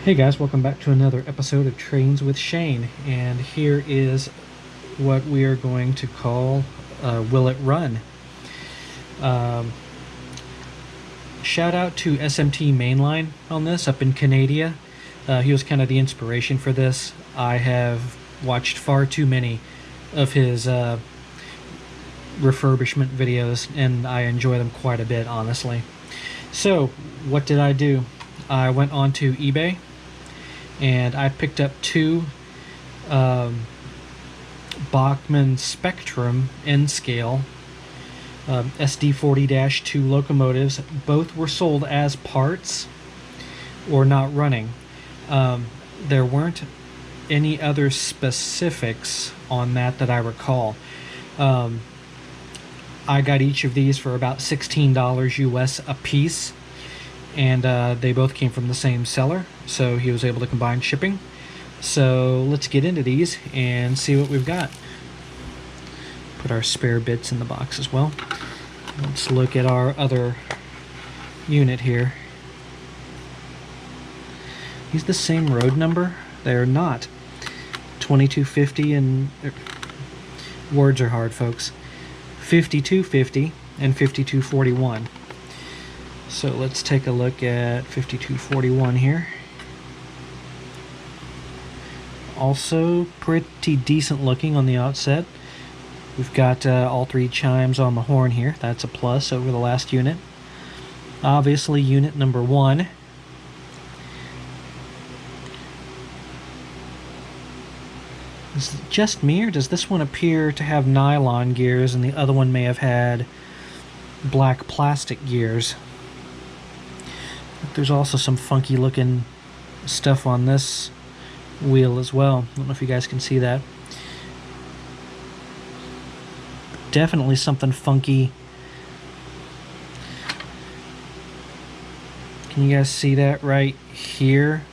Hey guys, welcome back to another episode of Trains with Shane, and here is what we are going to call Will It Run? Shout out to SMT Mainline on this up in Canada. He was kind of the inspiration for this. I have watched far too many of his refurbishment videos, and I enjoy them quite a bit, honestly. So, what did I do? I went onto eBay and I picked up two Bachmann Spectrum N-scale SD40-2 locomotives. Both were sold as parts or not running. There weren't any other specifics on that I recall. I got each of these for about $16 US a piece, and they both came from the same seller, so he was able to combine shipping. So let's get into these and see what we've got. Put our spare bits in the box as well. Let's look at our other unit here. These the same road number? They're not. 2250 and words are hard, folks. 5250 and 5241. So let's take a look at 5241 here. Also pretty decent looking on the outset. We've got all three chimes on the horn here. That's a plus over the last unit. Obviously unit number one. Is it just me, or does this one appear to have nylon gears and the other one may have had black plastic gears? There's also some funky looking stuff on this wheel as well. I don't know if you guys can see that. Definitely something funky. Can you guys see that right here?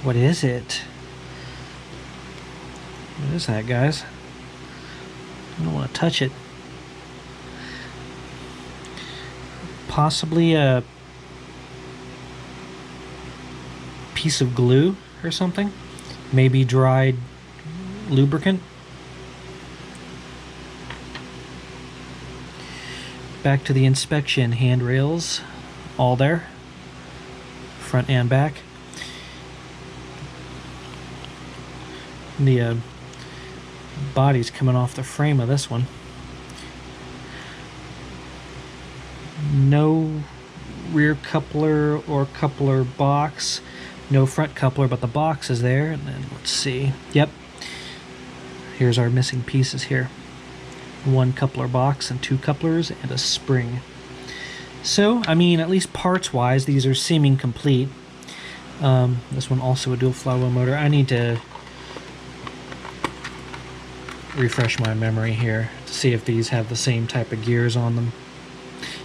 What is it? What is that, guys? I don't want to touch it. Possibly a piece of glue or something. Maybe dried lubricant. Back to the inspection. Handrails, all there. Front and back. The body's coming off the frame of this one. No rear coupler or coupler box. No front coupler, but the box is there. And then let's see. Yep. Here's our missing pieces here. One coupler box and two couplers and a spring. So, I mean, at least parts-wise, these are seeming complete. This one also a dual flywheel motor. I need to refresh my memory here to see if these have the same type of gears on them.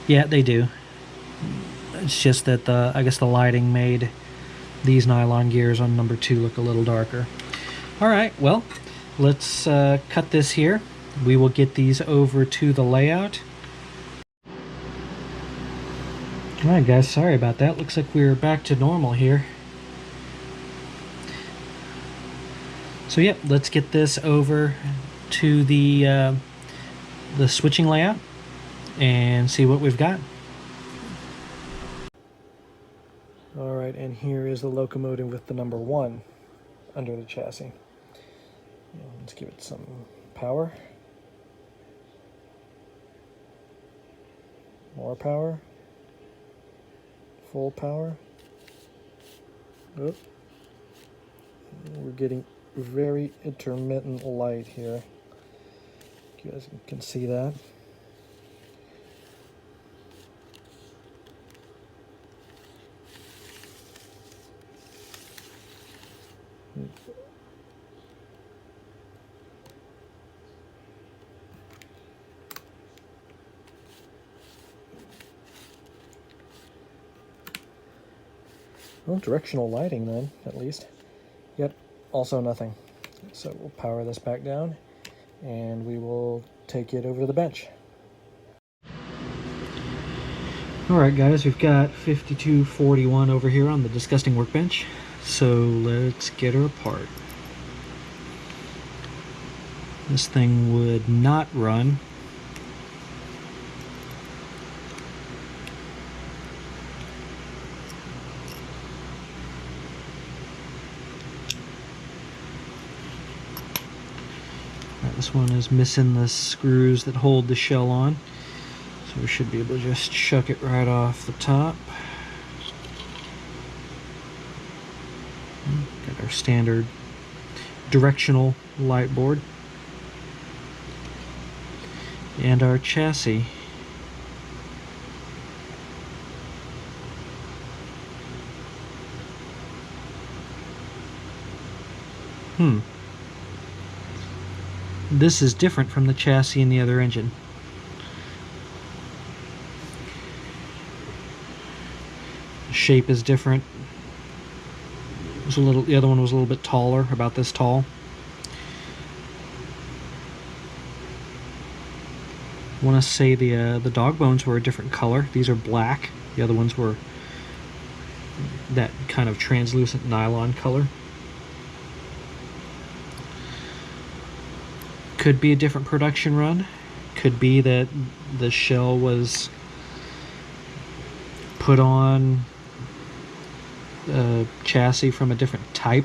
Yeah, they do. It's just that I guess the lighting made these nylon gears on number 2 look a little darker. Alright, well, let's cut this here. We will get these over to the layout. Alright guys, sorry about that. Looks like we're back to normal here. So yep, let's get this over to the switching layout and see what we've got. Alright, and here is the locomotive with the number 1 under the chassis. Let's give it some power. More power. Full power. Oh. We're getting very intermittent light here. You guys can see that. Well, directional lighting then, at least. Yep, also nothing. So we'll power this back down and we will take it over to the bench. Alright guys, we've got 5241 over here on the disgusting workbench, so let's get her apart. This thing would not run. Right, this one is missing the screws that hold the shell on. So we should be able to just chuck it right off the top. Got our standard directional light board. And our chassis. This is different from the chassis in the other engine. The shape is different. The other one was a little bit taller, about this tall. I want to say the dog bones were a different color. These are black. The other ones were that kind of translucent nylon color. Could be a different production run. Could be that the shell was put on a chassis from a different type.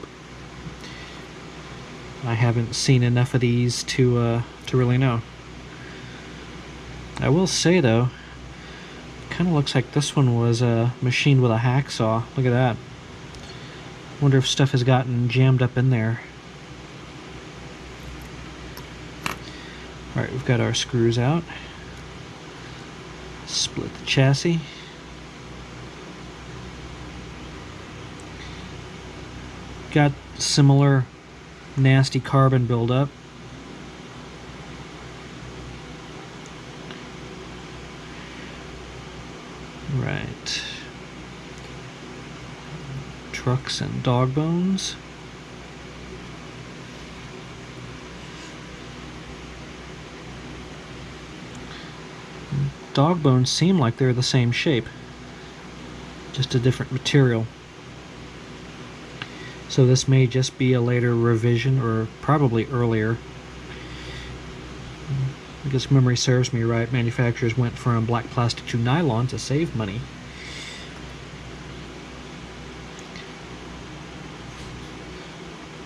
I haven't seen enough of these to really know. I will say though, kind of looks like this one was machined with a hacksaw. Look at that. Wonder if stuff has gotten jammed up in there. Alright, we've got our screws out. Split the chassis. Got similar nasty carbon buildup. Right. Trucks and dog bones. Dog bones seem like they're the same shape, just a different material. So this may just be a later revision, or probably earlier. I guess memory serves me right, manufacturers went from black plastic to nylon to save money.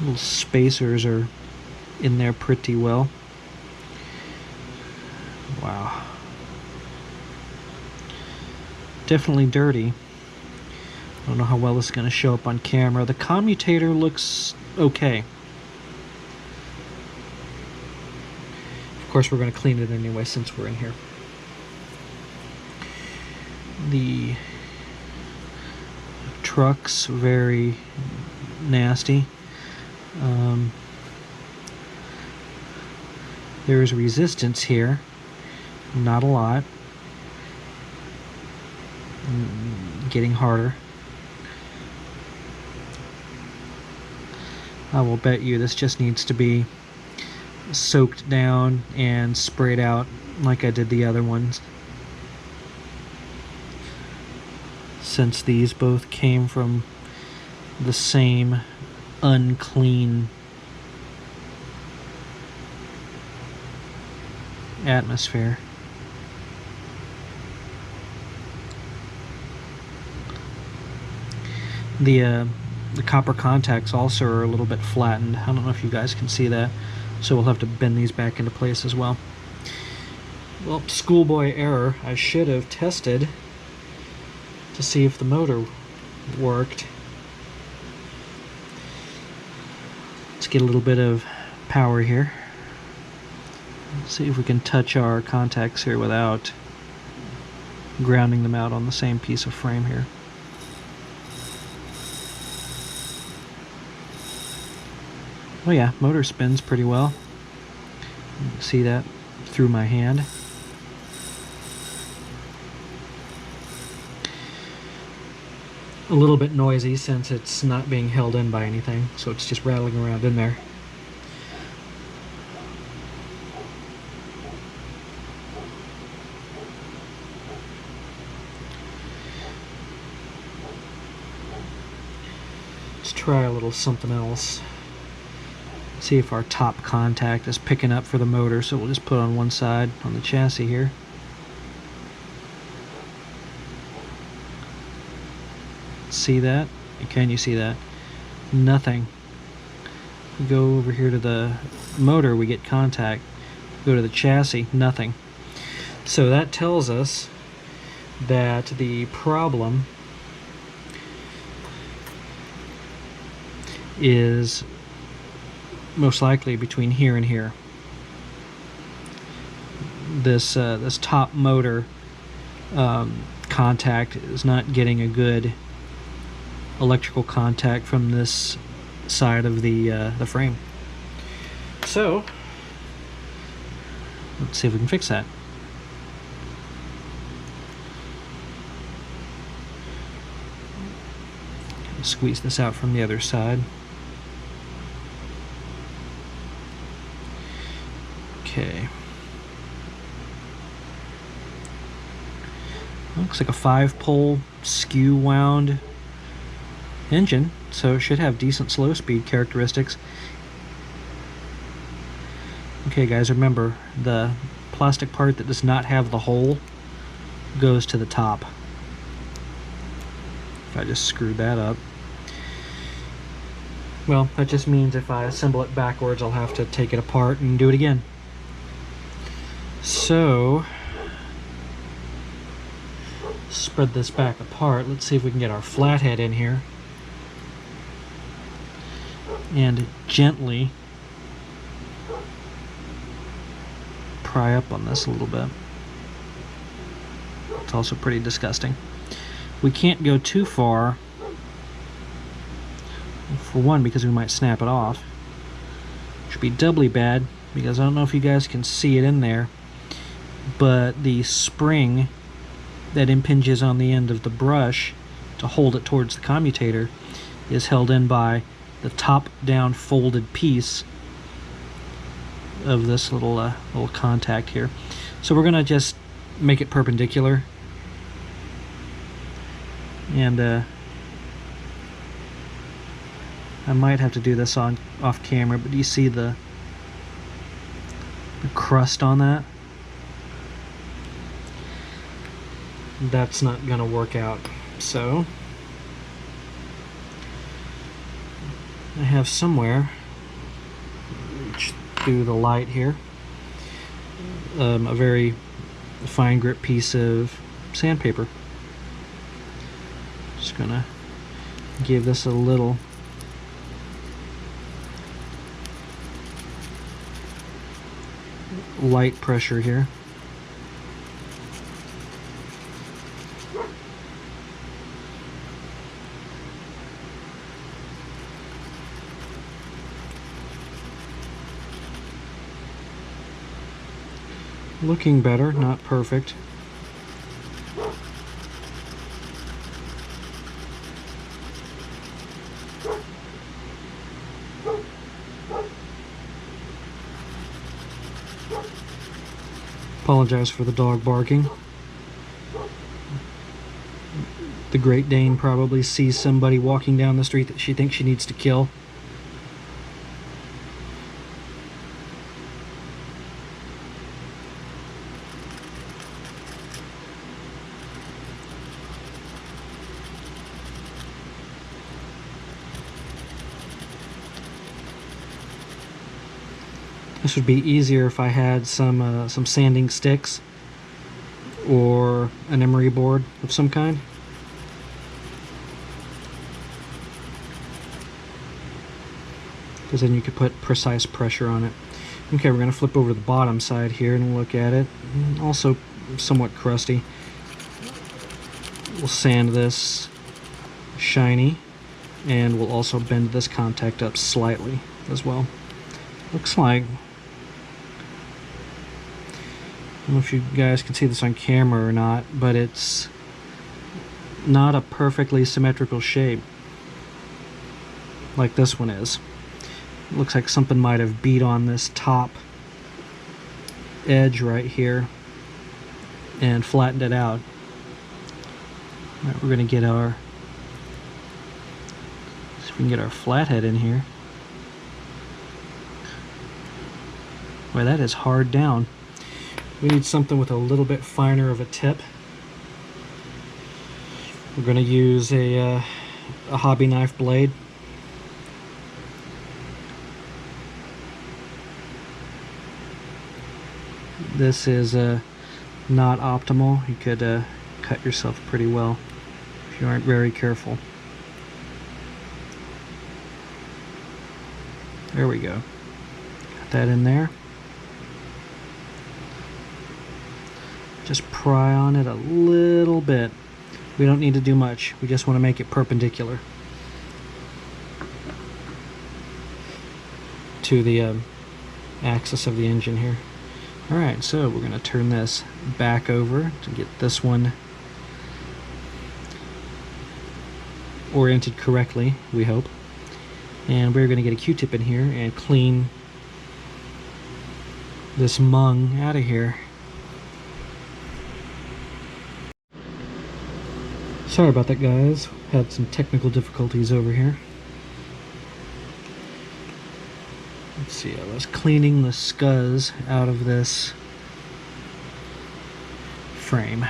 Little spacers are in there pretty well. Wow. Definitely dirty. I don't know how well this is going to show up on camera. The commutator looks okay. Of course, we're going to clean it anyway since we're in here. The truck's very nasty. There's resistance here. Not a lot. Getting harder. I will bet you this just needs to be soaked down and sprayed out like I did the other ones, since these both came from the same unclean atmosphere. The copper contacts also are a little bit flattened. I don't know if you guys can see that, so we'll have to bend these back into place as well. Well, schoolboy error. I should have tested to see if the motor worked. Let's get a little bit of power here. Let's see if we can touch our contacts here without grounding them out on the same piece of frame here. Oh yeah, motor spins pretty well. You can see that through my hand. A little bit noisy since it's not being held in by anything, so it's just rattling around in there. try a little something else. See if our top contact is picking up for the motor, so we'll just put it on one side on the chassis here. See that? Can you see that? Nothing. We go over here to the motor, we get contact. Go to the chassis, nothing. So that tells us that the problem is most likely between here and here. This top motor contact is not getting a good electrical contact from this side of the frame. So let's see if we can fix that. Squeeze this out from the other side. Okay. Looks like a 5-pole skew wound engine, so it should have decent slow speed characteristics. Okay guys, remember the plastic part that does not have the hole goes to the top. If I just screwed that up, well, that just means if I assemble it backwards I'll have to take it apart and do it again. So spread this back apart. Let's see if we can get our flathead in here and gently pry up on this a little bit. It's also pretty disgusting. We can't go too far, for one, because we might snap it off. Which would be doubly bad, because I don't know if you guys can see it in there, but the spring that impinges on the end of the brush to hold it towards the commutator is held in by the top down folded piece of this little contact here. So we're gonna just make it perpendicular, and I might have to do this off camera, but do you see the crust on that? That's not gonna work out. So I have somewhere, reach through the light here, a very fine grip piece of sandpaper. Just gonna give this a little light pressure here. Looking better, not perfect. Apologize for the dog barking. The Great Dane probably sees somebody walking down the street that she thinks she needs to kill. This would be easier if I had some sanding sticks or an emery board of some kind. Because then you could put precise pressure on it. Okay, we're going to flip over to the bottom side here and look at it. Also somewhat crusty. We'll sand this shiny, and we'll also bend this contact up slightly as well. Looks like, I don't know if you guys can see this on camera or not, but it's not a perfectly symmetrical shape like this one is. It looks like something might have beat on this top edge right here and flattened it out. All right, we're going to get our, see if can get our flathead in here. Boy, that is hard down. We need something with a little bit finer of a tip. We're going to use a hobby knife blade. This is not optimal. You could cut yourself pretty well if you aren't very careful. There we go. Got that in there. Just pry on it a little bit. We don't need to do much. We just want to make it perpendicular to the axis of the engine here. Alright, so we're going to turn this back over to get this one oriented correctly, we hope. And we're going to get a Q-tip in here and clean this mung out of here. Sorry about that, guys. Had some technical difficulties over here. Let's see, I was cleaning the scuzz out of this frame.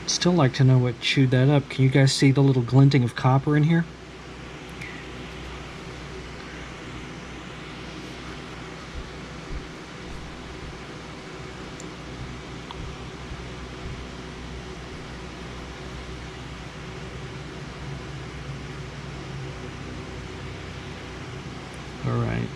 Still like to know what chewed that up. Can you guys see the little glinting of copper in here? All right.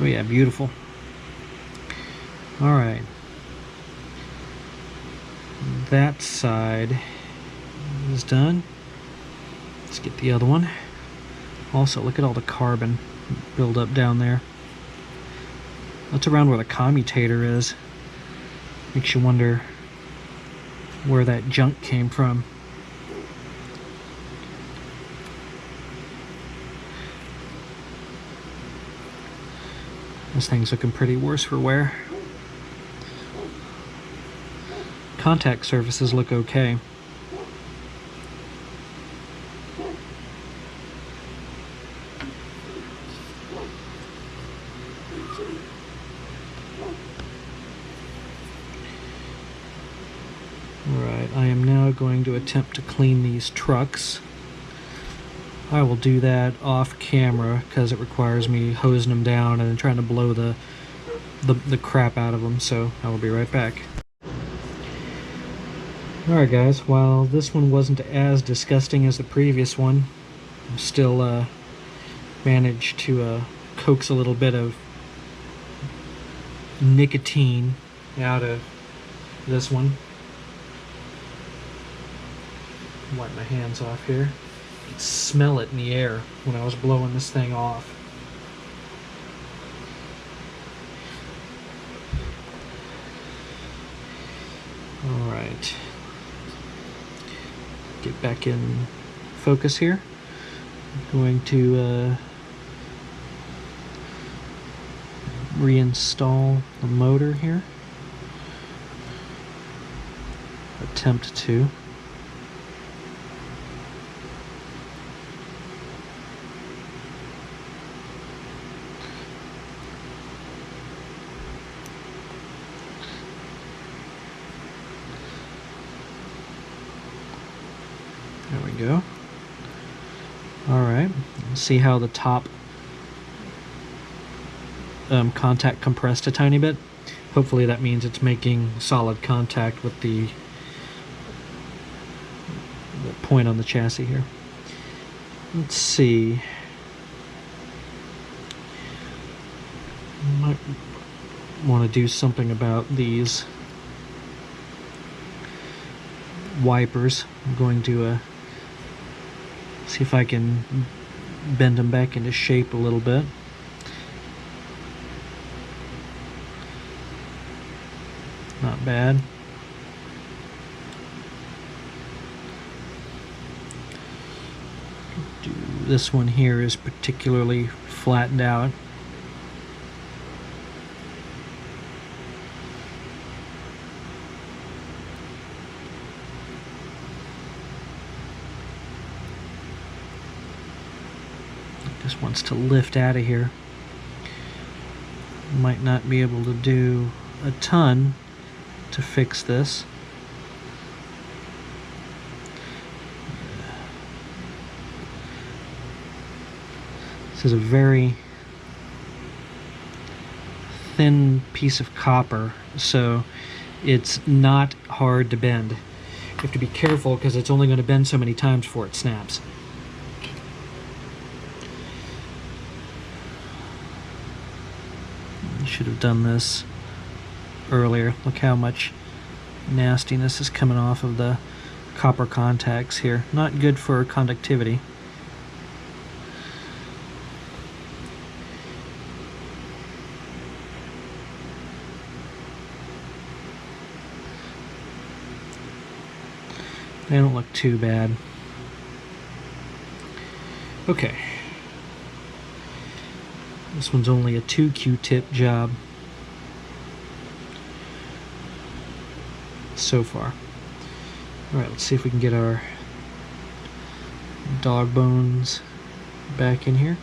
Oh yeah, beautiful. All right. That side is done. Let's get the other one. Also, look at all the carbon buildup down there. That's around where the commutator is. Makes you wonder where that junk came from. This thing's looking pretty worse for wear. Contact surfaces look okay. Alright, I am now going to attempt to clean these trucks. I will do that off camera because it requires me hosing them down and trying to blow the crap out of them, so I will be right back. Alright guys, while this one wasn't as disgusting as the previous one, I still managed to coax a little bit of nicotine out of this one. Wipe my hands off here. You could smell it in the air when I was blowing this thing off. Alright. Get back in focus here. I'm going to reinstall the motor here. Attempt to. There we go. Alright, see how the top contact compressed a tiny bit? Hopefully that means it's making solid contact with the point on the chassis here. Let's see. Might want to do something about these wipers. I'm going to See if I can bend them back into shape a little bit. Not bad. This one here is particularly flattened out. Just wants to lift out of here. Might not be able to do a ton to fix this. This is a very thin piece of copper, so it's not hard to bend. You have to be careful because it's only going to bend so many times before it snaps. Should have done this earlier. Look how much nastiness is coming off of the copper contacts here. Not good for conductivity. They don't look too bad. Okay. This one's only a 2 Q-tip job so far. Alright, let's see if we can get our dog bones back in here.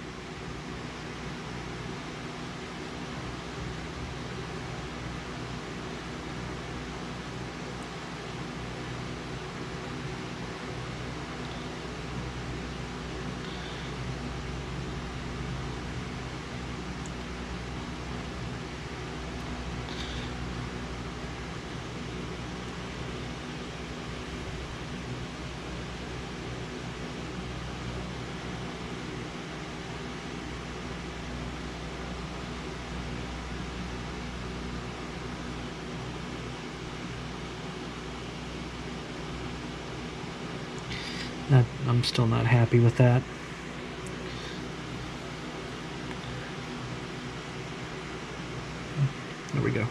I'm still not happy with that. There we go.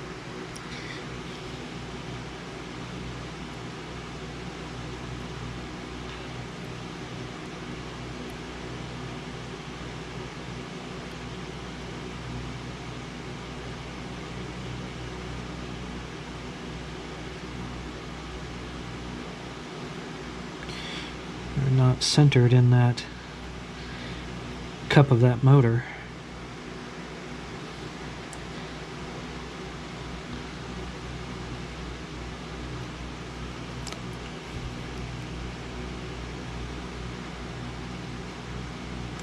They're not centered in that cup of that motor.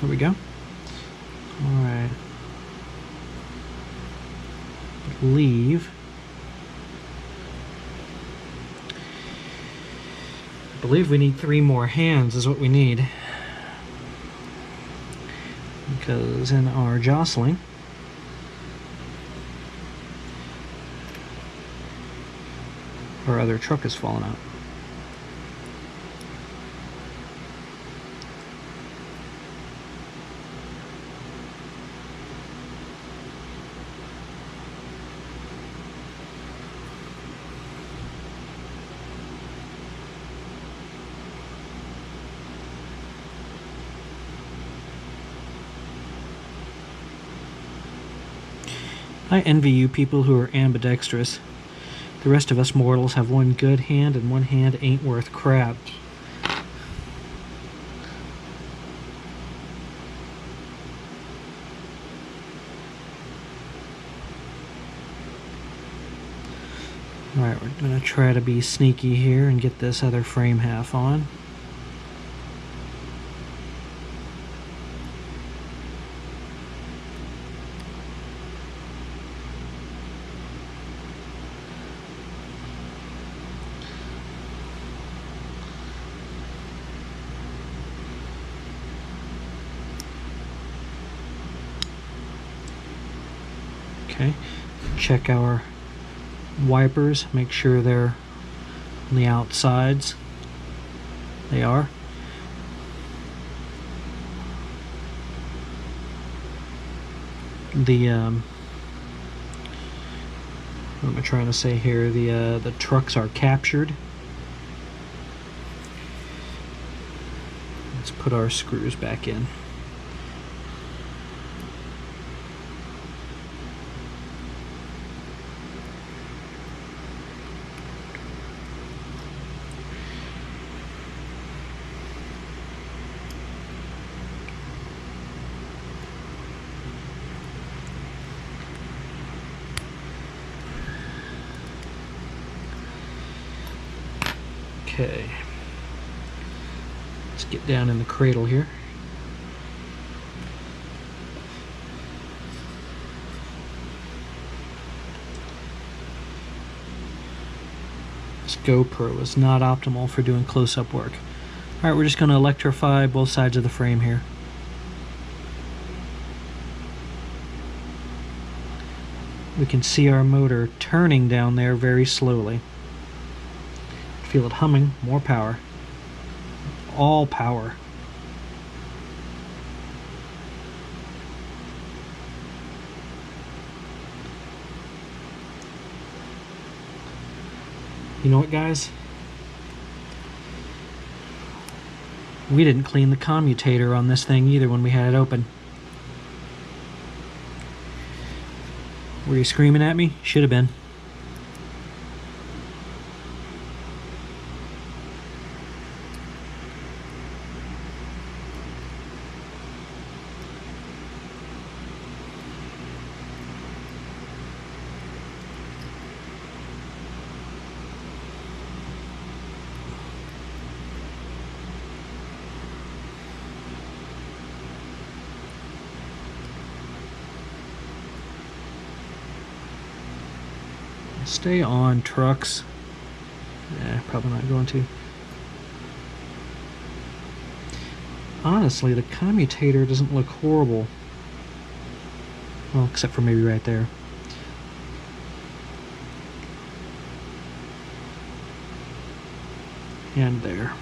There we go. All right. I believe we need 3 more hands is what we need, because in our jostling our other truck has fallen out. I envy you people who are ambidextrous. The rest of us mortals have one good hand, and one hand ain't worth crap. Alright, we're going to try to be sneaky here and get this other frame half on. Okay, check our wipers, make sure they're on the outsides. They are. the what am I trying to say here? The trucks are captured. Let's put our screws back in. Okay, let's get down in the cradle here. This GoPro is not optimal for doing close-up work. Alright, we're just going to electrify both sides of the frame here. We can see our motor turning down there very slowly. Feel it humming, more power. All power. You know what, guys? We didn't clean the commutator on this thing either when we had it open. Were you screaming at me? Should have been. Stay on, trucks. Yeah, probably not going to. Honestly, the commutator doesn't look horrible. Well, except for maybe right there. And there.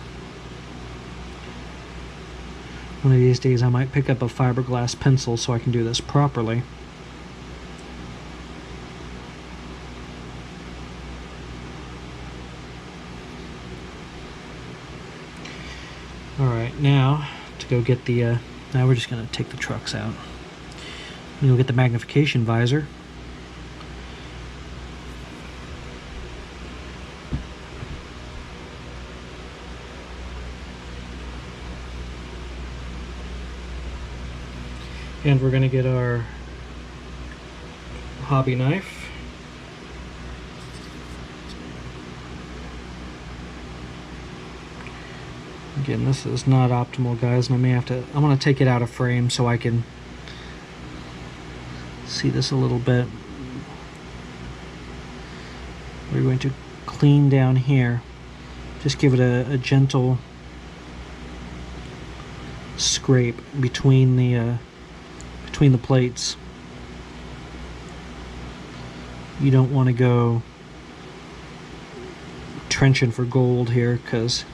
One of these days I might pick up a fiberglass pencil so I can do this properly. Alright, now to go get the, now we're just going to take the trucks out. We'll get the magnification visor. And we're going to get our hobby knife. Again, this is not optimal, guys, and I may have to, I'm going to take it out of frame so I can see this a little bit. We're going to clean down here. Just give it a gentle scrape between the plates. You don't want to go trenching for gold here, because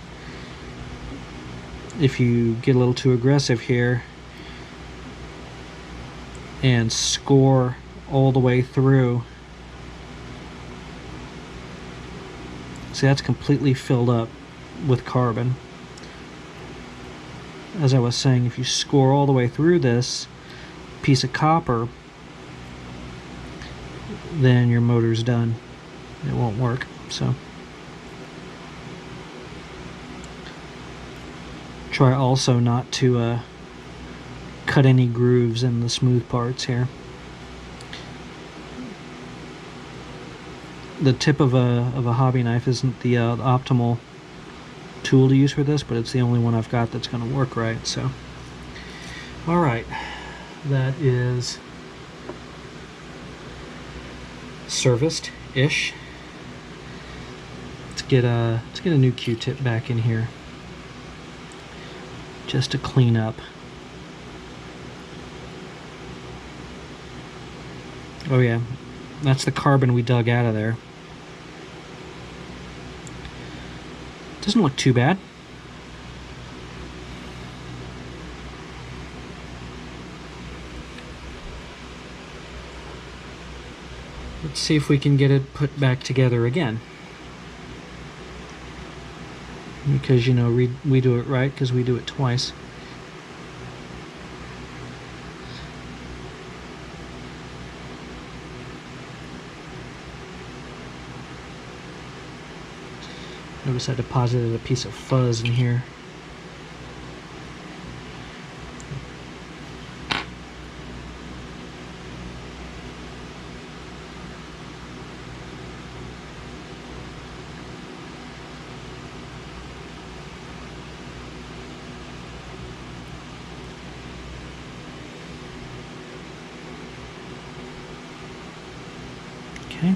if you get a little too aggressive here and score all the way through, see, that's completely filled up with carbon. As I was saying, if you score all the way through this piece of copper, then your motor's done. It won't work. So try also not to cut any grooves in the smooth parts here. The tip of a hobby knife isn't the optimal tool to use for this, but it's the only one I've got that's going to work right. So, all right, that is serviced-ish. Let's get a new Q-tip back in here, just to clean up. Oh yeah, that's the carbon we dug out of there. Doesn't look too bad. Let's see if we can get it put back together again. Because, you know, we do it right because we do it twice. Notice I deposited a piece of fuzz in here. Okay,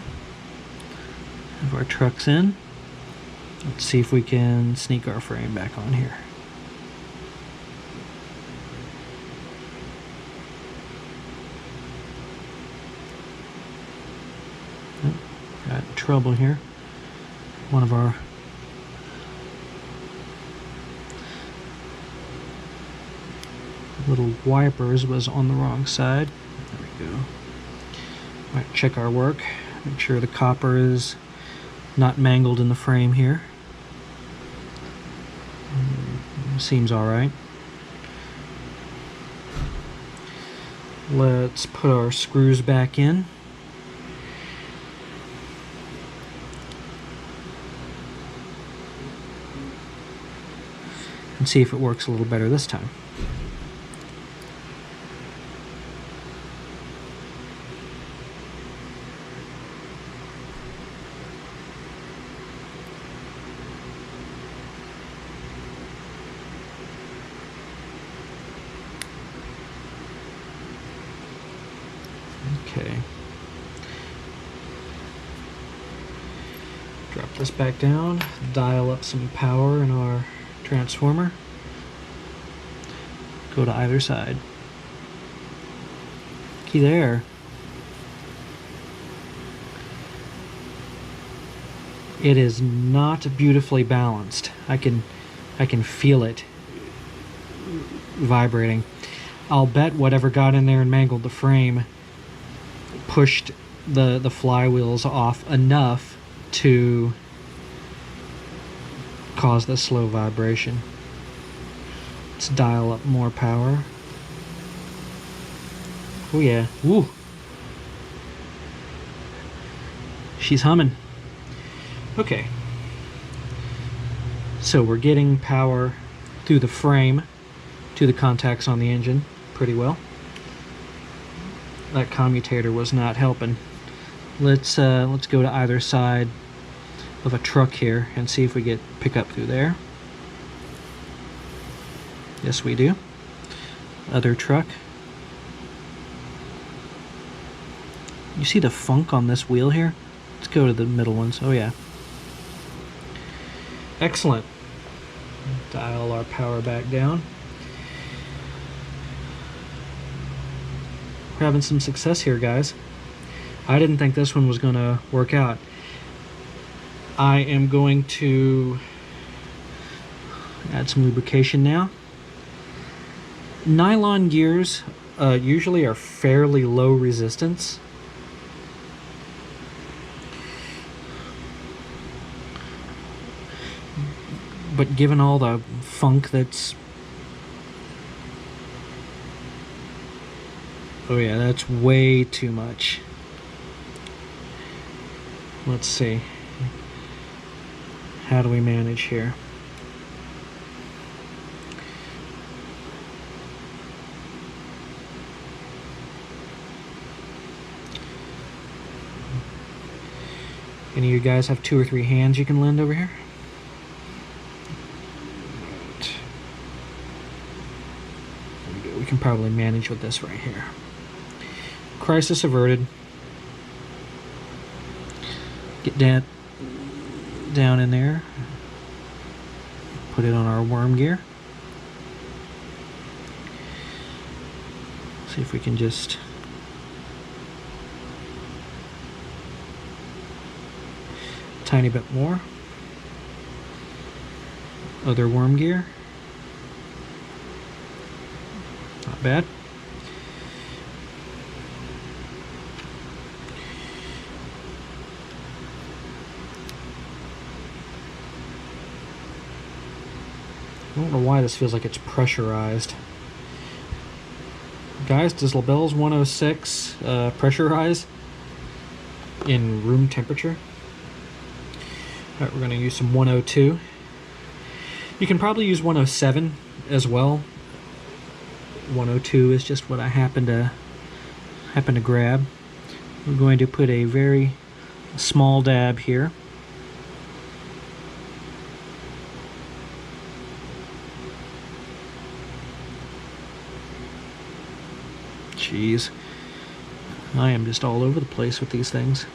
have our trucks in. Let's see if we can sneak our frame back on here. Oh, got trouble here. One of our little wipers was on the wrong side. There we go. All right, check our work. Make sure the copper is not mangled in the frame here. Seems all right. Let's put our screws back in. And see if it works a little better this time. Okay. Drop this back down, dial up some power in our transformer. Go to either side. Key there. It is not beautifully balanced. I can feel it vibrating. I'll bet whatever got in there and mangled the frame pushed the flywheels off enough to cause the slow vibration. Let's dial up more power. Oh yeah, woo! She's humming. Okay. So we're getting power through the frame to the contacts on the engine pretty well. That commutator was not helping. Let's go to either side of a truck here and see if we get pick up through there. Yes, we do. Other truck. You see the funk on this wheel here? Let's go to the middle ones. Oh yeah. Excellent. Dial our power back down. We're having some success here, guys. I didn't think this one was going to work out. I am going to add some lubrication now. Nylon gears usually are fairly low resistance. But given all the funk that's... Oh yeah, that's way too much. Let's see. How do we manage here? Any of you guys have 2 or 3 hands you can lend over here? We can probably manage with this right here. Crisis averted. Get that down in there. Put it on our worm gear. See if we can just tiny bit more. Other worm gear. Not bad. I don't know why this feels like it's pressurized. Guys, does LaBelle's 106 pressurize in room temperature? All right, we're going to use some 102. You can probably use 107 as well. 102 is just what I happen to grab. We're going to put a very small dab here. Jeez, I am just all over the place with these things.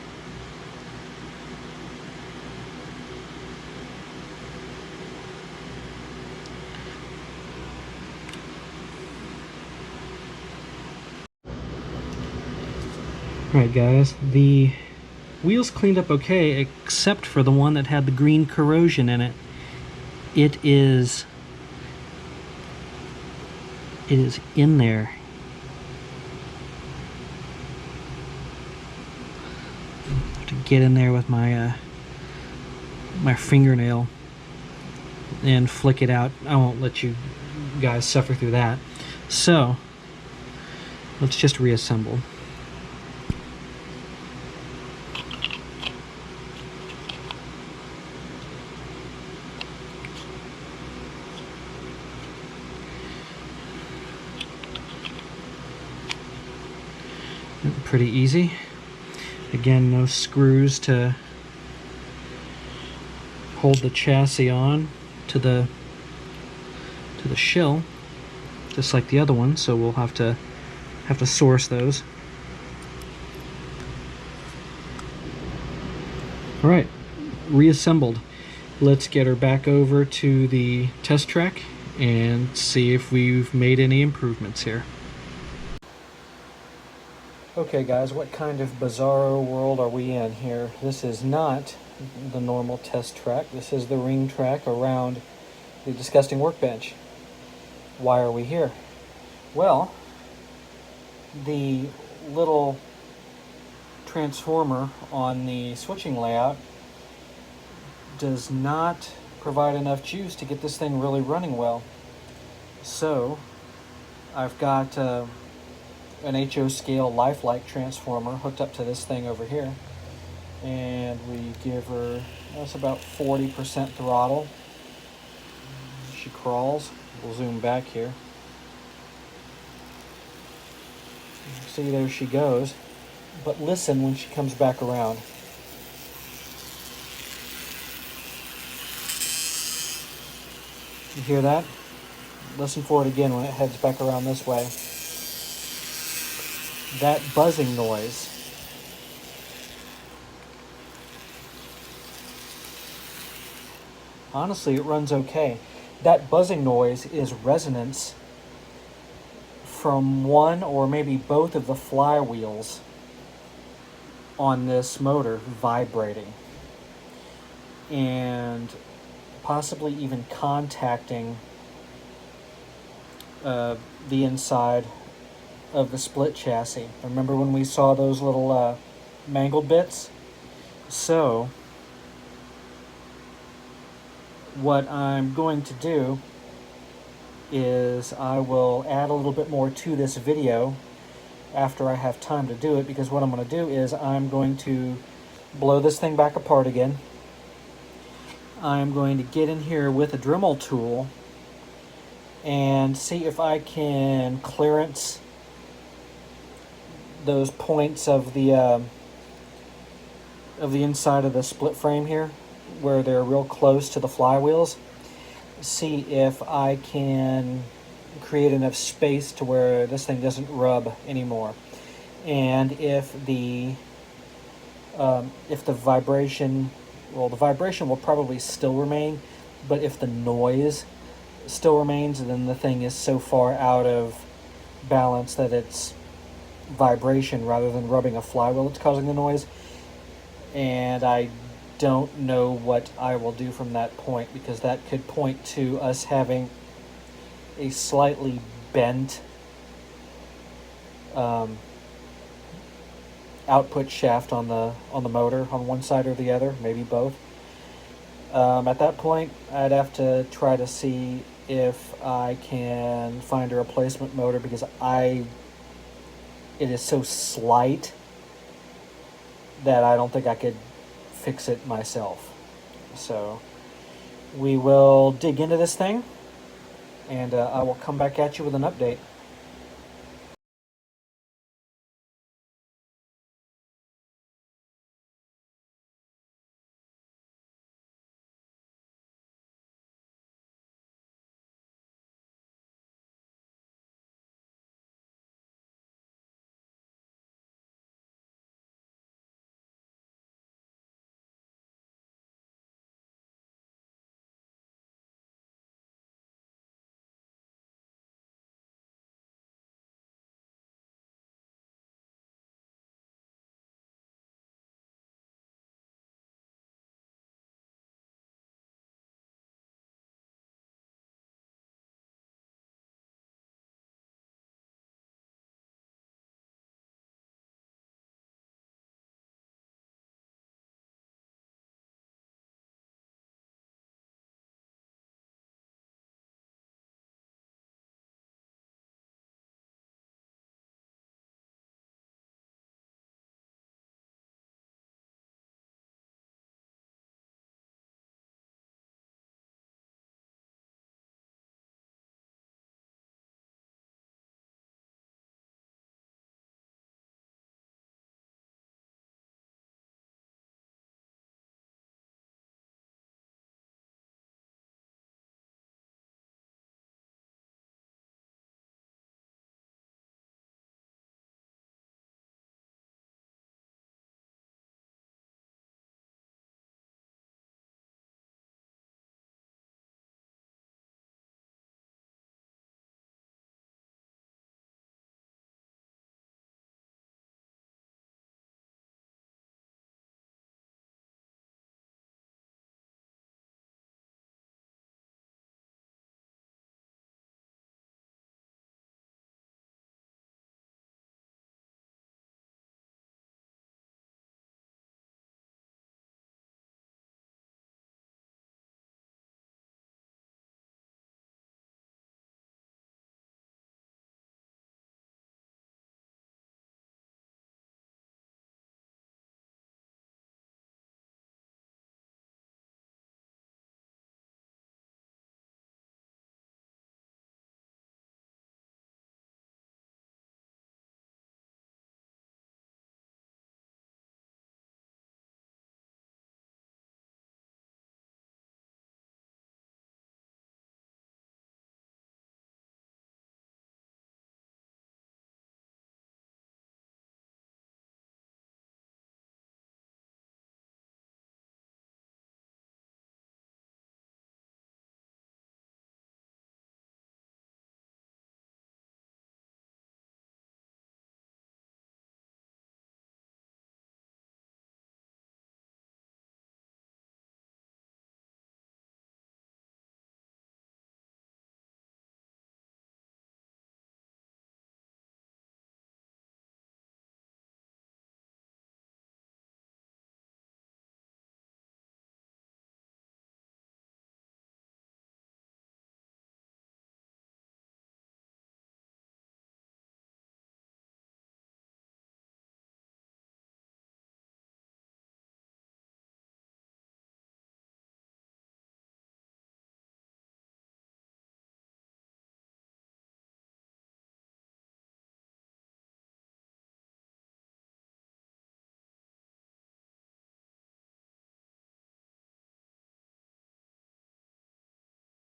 Alright guys, the wheels cleaned up okay except for the one that had the green corrosion in it. It is in there. I have to get in there with my my fingernail and flick it out. I won't let you guys suffer through that. So let's just reassemble. Pretty easy. Again, no screws to hold the chassis on to the shell, just like the other one. So we'll have to source those. All right, reassembled. Let's get her back over to the test track and see if we've made any improvements here. Okay guys, what kind of bizarro world are we in here? This is not the normal test track. This is the ring track around the disgusting workbench. Why are we here? Well, the little transformer on the switching layout does not provide enough juice to get this thing really running well. So I've got an HO scale lifelike transformer hooked up to this thing over here, and we give her, that's about 40% throttle. She crawls. We'll zoom back here. See, there she goes. But listen when she comes back around. You hear that? Listen for it again when it heads back around this way. That buzzing noise. Honestly, it runs okay. That buzzing noise is resonance from one or maybe both of the flywheels on this motor vibrating and possibly even contacting the inside of the split chassis. Remember when we saw those little mangled bits? So what I'm going to do is I will add a little bit more to this video after I have time to do it, because what I'm going to do is I'm going to blow this thing back apart again. I'm going to get in here with a Dremel tool and see if I can clearance those points of the inside of the split frame here, where they're real close to the flywheels. See if I can create enough space to where this thing doesn't rub anymore, and if the vibration, well, the vibration will probably still remain, but if the noise still remains, then the thing is so far out of balance that it's vibration rather than rubbing a flywheel that's causing the noise. And I don't know what I will do from that point, because that could point to us having a slightly bent output shaft on the motor on one side or the other, maybe both. At that point, I'd have to try to see if I can find a replacement motor, because it is so slight that I don't think I could fix it myself. So we will dig into this thing, and I will come back at you with an update.